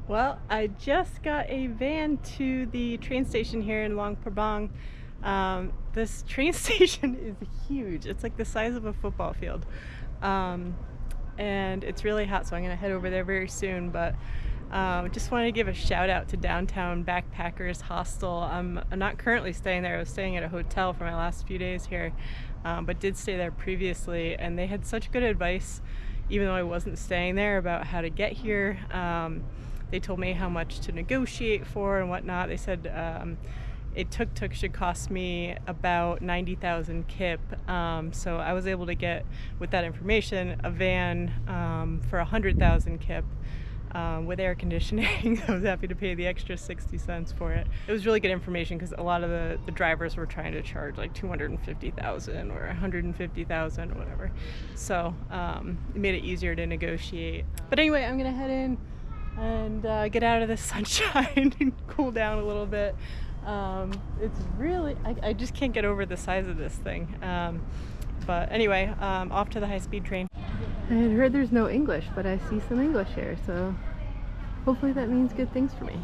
Well, I just got a van to the train station here in Luang Prabang. This train station is huge. It's like the size of a football field. Um, and it's really hot, so I'm going to head over there very soon. But just wanted to give a shout out to Downtown Backpackers Hostel. I'm not currently staying there. I was staying at a hotel for my last few days here, but did stay there previously. And they had such good advice, even though I wasn't staying there, about how to get here. They told me how much to negotiate for and whatnot. They said a tuk-tuk should cost me about 90,000 kip. So I was able to get, with that information, a van for 100,000 kip. With air conditioning. I was happy to pay the extra 60 cents for it. It was really good information because a lot of the drivers were trying to charge like 250,000 or 150,000 or whatever. So it made it easier to negotiate. But anyway, I'm gonna head in and get out of the sunshine and cool down a little bit. It's really, I just can't get over the size of this thing. But anyway, off to the high-speed train. I had heard there's no English, but I see some English here, so hopefully that means good things for me.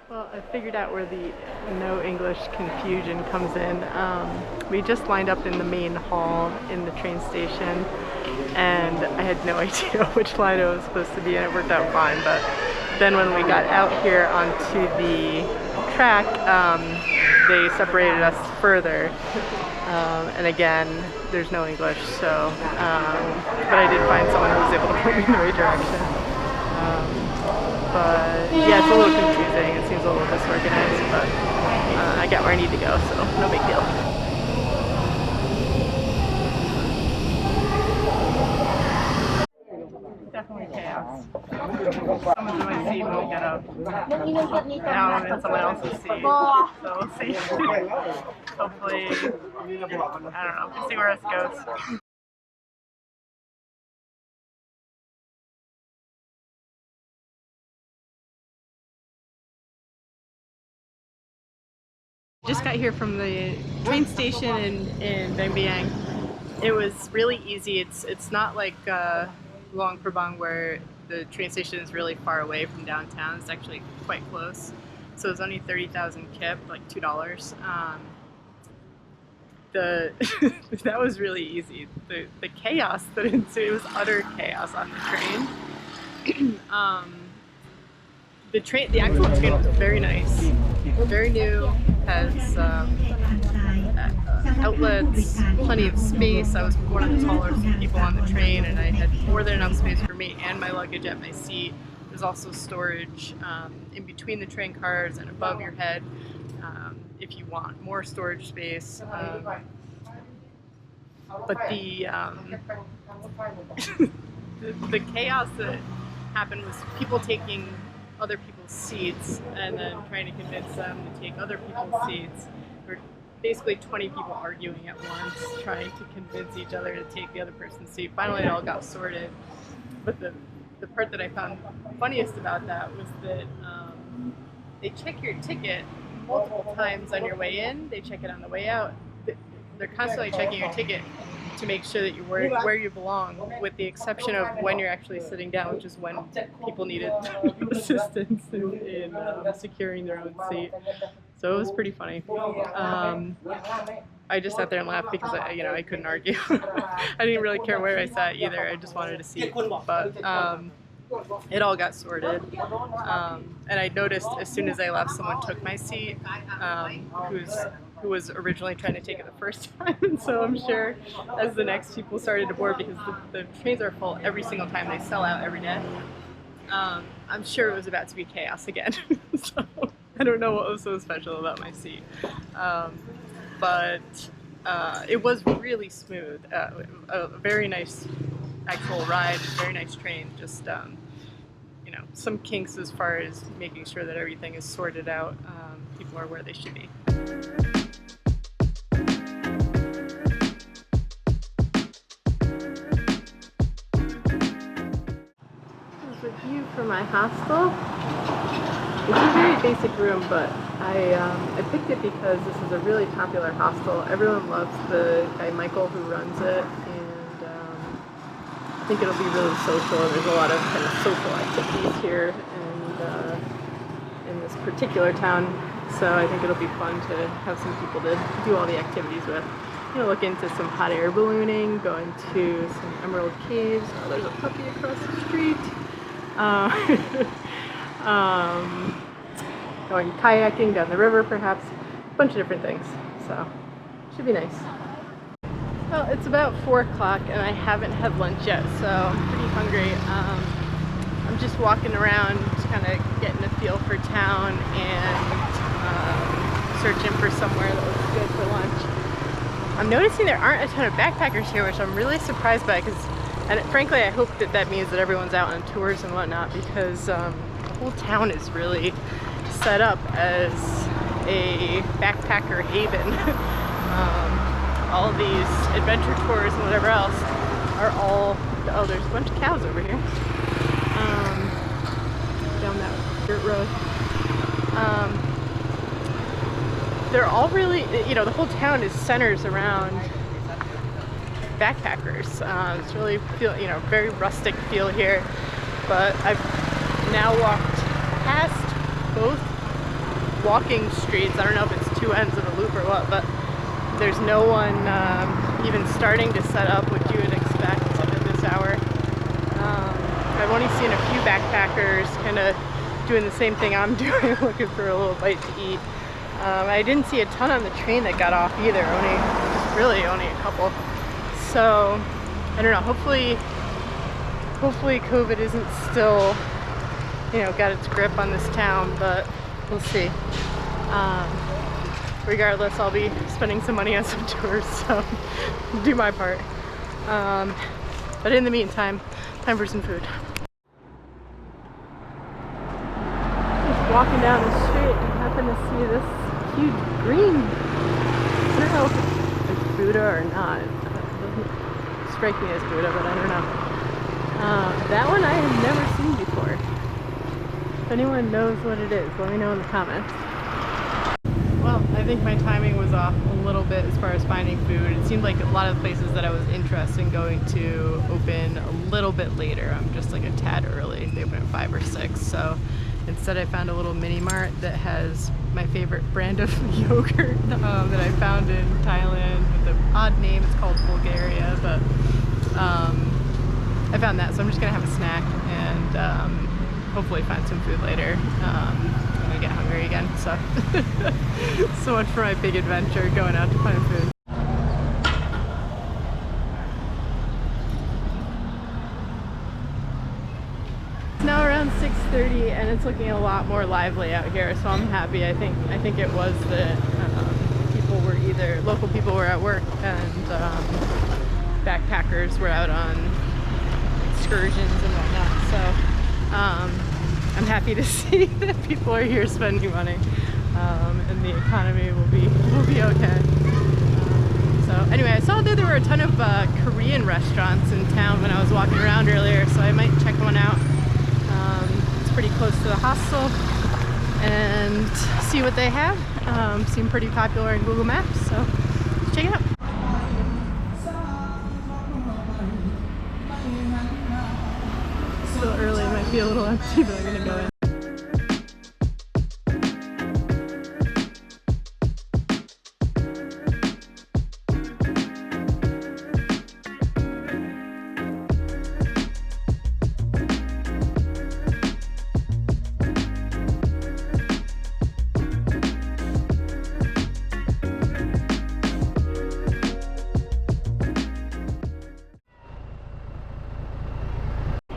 Well, I figured out where the no English confusion comes in. We just lined up in the main hall in the train station, and I had no idea which line I was supposed to be in. It worked out fine, but then when we got out here onto the track, they separated us further. And again, there's no English, so, but I did find someone who was able to point me in the right direction. But yeah, it's a little confusing. It seems a little disorganized, but I got where I need to go, so no big deal. Definitely chaos. Someone's in my seat when we get up. Now I'm in someone else's seat, so we'll see. Hopefully, I don't know, we'll see where this goes. Just got here from the train station in Vang Vieng. It was really easy. It's not like Luang Prabang where the train station is really far away from downtown. It's actually quite close. So it was only 30,000 kip, like $2. That was really easy. The chaos that ensued, it was utter chaos on the train. The actual train was very nice, very new, has outlets, plenty of space. I was one of the taller people on the train, and I had more than enough space for me and my luggage at my seat. There's also storage in between the train cars and above your head if you want more storage space. But the the chaos that happened was people taking other people's seats and then trying to convince them to take other people's seats. There were basically 20 people arguing at once, trying to convince each other to take the other person's seat. Finally, it all got sorted. But the part that I found funniest about that was that they check your ticket multiple times on your way in. They check it on the way out. They're constantly checking your ticket to make sure that you're where you belong, with the exception of when you're actually sitting down, which is when people needed assistance in securing their own seat. So it was pretty funny. I just sat there and laughed because I couldn't argue. I didn't really care where I sat either. I just wanted a seat. But it all got sorted. And I noticed as soon as I left, someone took my seat, who was originally trying to take it the first time. So I'm sure as the next people started to board, because the trains are full every single time, they sell out every day, I'm sure it was about to be chaos again. So I don't know what was so special about my seat. But it was really smooth, a very nice actual ride, very nice train, just some kinks as far as making sure that everything is sorted out. People are where they should be. my hostel. It's a very basic room, but I picked it because this is a really popular hostel. Everyone loves the guy Michael who runs it, and I think it'll be really social. There's a lot of kind of social activities here in this particular town, so I think it'll be fun to have some people to do all the activities with. I'm gonna look into some hot air ballooning, go into some emerald caves. Oh, there's a puppy across the street. Going kayaking down the river, perhaps. A bunch of different things. So, should be nice. Well, it's about 4 o'clock and I haven't had lunch yet, so I'm pretty hungry. I'm just walking around, kind of getting a feel for town and searching for somewhere that looks good for lunch. I'm noticing there aren't a ton of backpackers here, which I'm really surprised by, and frankly I hope that means that everyone's out on tours and whatnot, because the whole town is really set up as a backpacker haven. All these adventure tours and whatever else are all, oh, there's a bunch of cows over here. Down that dirt road. They're all really, you know, the whole town is centers around backpackers. It's really you know, very rustic feel here, but I've now walked past both walking streets. I don't know if it's two ends of a loop or what, but there's no one even starting to set up what you would expect at this hour. I've only seen a few backpackers kind of doing the same thing I'm doing, looking for a little bite to eat. I didn't see a ton on the train that got off either, really only a couple. So, I don't know, hopefully COVID isn't still, you know, got its grip on this town, but we'll see. Regardless, I'll be spending some money on some tours, so do my part. But in the meantime, time for some food. Just walking down the street and happen to see this huge green. I don't know if it's Buddha or not. It doesn't strike me as Buddha, but I don't know. That one I have never seen before. If anyone knows what it is, let me know in the comments. Well, I think my timing was off a little bit as far as finding food. It seemed like a lot of the places that I was interested in going to open a little bit later. I'm just like a tad early. They open at 5 or 6. So instead I found a little mini mart that has my favorite brand of yogurt that I found in Thailand with an odd name. It's called Bulgaria, but I found that. So I'm just gonna have a snack and hopefully find some food later. When I get hungry again, so so much for my big adventure going out to find food. It's now around 6:30 and it's looking a lot more lively out here, so I'm happy. I think it was that people were either local people were at work and backpackers were out on excursions and whatnot. So I'm happy to see that people are here spending money, and the economy will be okay. So anyway, I saw that there were a ton of Korean restaurants in town when I was walking around earlier, so I might check one out. It's pretty close to the hostel, and see what they have. Seem pretty popular in Google Maps, so let's check it out. Still early, it might be a little empty, but I'm gonna go in.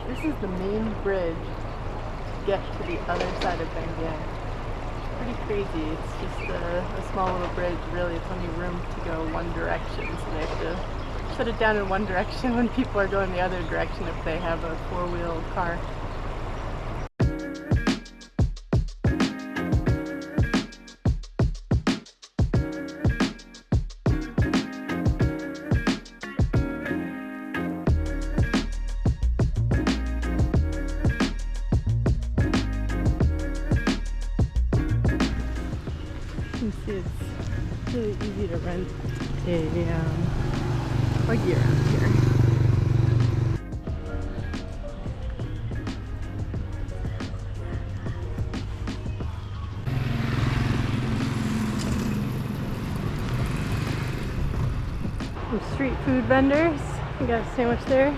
This is the main bridge to get to the other side of Vang Vieng. Pretty crazy. It's just a small little bridge, really. It's only room to go one direction, so they have to shut it down in one direction when people are going the other direction if they have a four-wheel car. can see it's really easy to rent a buggy around here. Some street food vendors. We got a sandwich there.